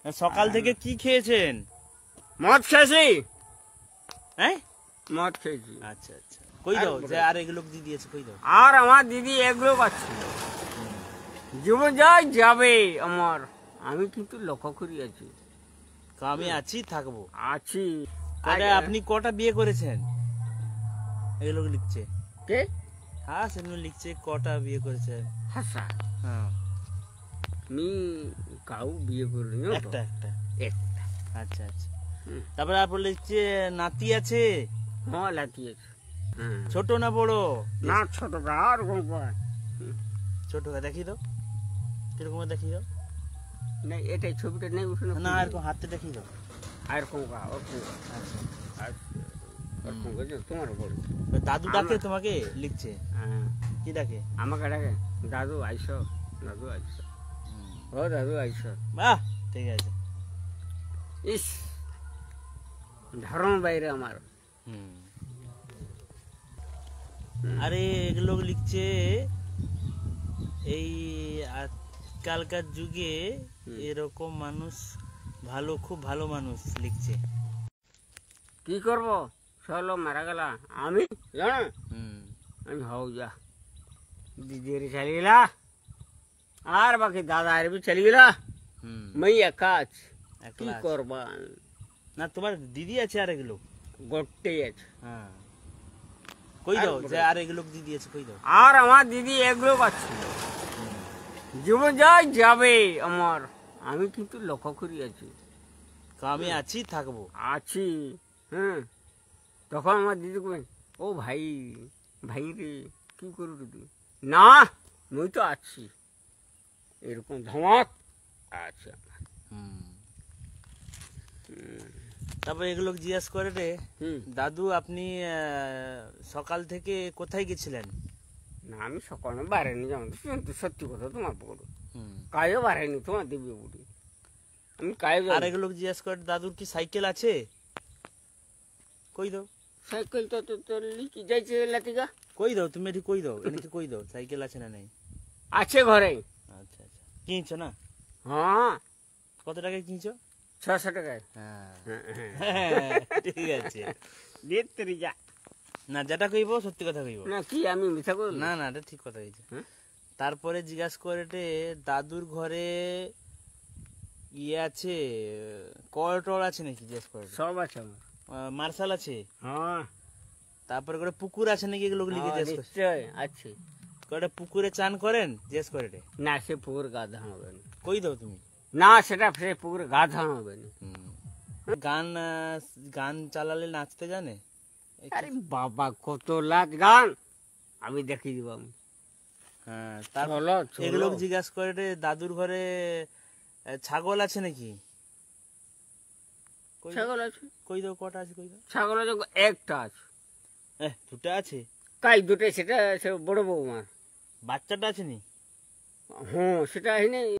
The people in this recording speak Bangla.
সকাল থেকে কি খেয়েছেন? মদ খেয়েছি। হ্যাঁ, মদ খেয়েছি। আচ্ছা আচ্ছা, কই দাও যে আর এগুলো দিয়ে দিয়েছে, কই দাও। আর আমার দিদি এগুলো পাচ্ছি, জীবন যায় যাবে আমার, আমি কিন্তু লক্ষ্য করি আছি। তো আমি আছি, থাকবো আছি। আপনি কটা বিয়ে করেছেন? এগুলো লিখছে কে? হ্যাঁ, সেগুলো লিখছে কটা বিয়ে করেছেন। হাসা, হ্যাঁ, আমি কাউ বিয়ে করিনি। একটা একটা। একটা। আচ্ছা আচ্ছা, তারপরে আপনার লিখছে নাতি আছে। হ্যাঁ, লাতি আছে। ছোট না বড়? না, ছোট আর ছোট, দেখি দাও কিরকম, দেখি দাও। নেই, এটাই ছবিটা নেই উঠে না, এরকম হাতে দেখি দাও। আর কোনকা তোমার বড় দাদু ডাকে তোমাকে, লিখছে কি ডাকে? আমাকে ডাকে দাদু আইসো, দাদু আইসো, ও দাদু আইসো। বাহ, ঠিক আছে। ইস, ধরম বাইরে আমার। আরে এগুলো লিখছে এই আজকালকার যুগে এরকম মানুষ ভালো, খুব ভালো মানুষ, লিখছে। কি করব, চলো মারা গেলা আমি জানো। আমি হও যা, দিদির চলে গেলা আর বাকি দাদা আর চলে গেলা, মই একা আছি, কি করবা। না, তোমার দিদি আছে আর এগুলো গোটে আছে। হ্যাঁ, কই দাও যে আর এগুলো দিয়ে দিয়েছে, কই দাও। আর আমার দিদি এগুলো পাচ্ছি, জীবন যায় যাবে আমার, আমি কিন্তু লক্ষ্য করি আছি। তো আমি আছি, থাকবো আছি। তখন আমার দিদি কই, ও ভাই, ভাই রে কি করবি তুই? না, মুই তো আছি, এরকম ধমক আছে। তারপরে এগুলো জিজ্ঞেস করে রে, দাদু আপনি সকাল থেকে কোথায় গেছিলেন? না, আমি সকালে বাড়াইনি, যেমন সত্যি কথা তোমার বলো, কাজও বাড়াইনি তোমার দিবি বুড়ি, আমি কাজ। আর এগুলো জিজ্ঞেস করে দাদুর কি সাইকেল আছে, কই দাও। সাইকেল তো তোর লিখি যাইছে লাতিকা, কই দাও তুমি, এটি কই দাও, এনেকে কই দাও, সাইকেল আছে না নাই? আছে ঘরে। আচ্ছা আচ্ছা, কিনছো না? হ্যাঁ। কত টাকায় কিনছো? 600 টাকায়। হ্যাঁ, ঠিক আছে। না, যেটা কইব সত্যি কথা কইব না, কি আমি মিথ্যা কই? না না, এটা ঠিক কথা কইছে। তারপরে জিজ্ঞাসা করে দাদুর ঘরে ইয়ে আছে, কল টল আছে নাকি জিজ্ঞেস করে। সব আছে, মার্শাল আছে। হ্যাঁ। তারপরে করে পুকুর আছে নাকি, এগুলো লিখে জিজ্ঞেস করে। নিশ্চয় আছে। করে পুকুরে চান করেন জিজ্ঞেস করে। না, সে পুকুর গা ধান হবে না। কই দাও তুমি। না, সেটা সে পুকুরে গা ধান হবে না। গান গান চালালে নাচতে জানে? আরে বাবা, কত লাখ গান আমি দেখিয়ে দিব। হ্যাঁ, তারপর এগুলো জিজ্ঞাসা করে দাদুর ঘরে ছাগল আছে নাকি? ছাগল আছে। কই দাও, কটা আছে কই দাও। ছাগল আছে, একটা আছে। দুটো আছে। কাই দুটো, সেটা বড় বৌমার বাচ্চাটা আছে নি? হ্যাঁ, সেটা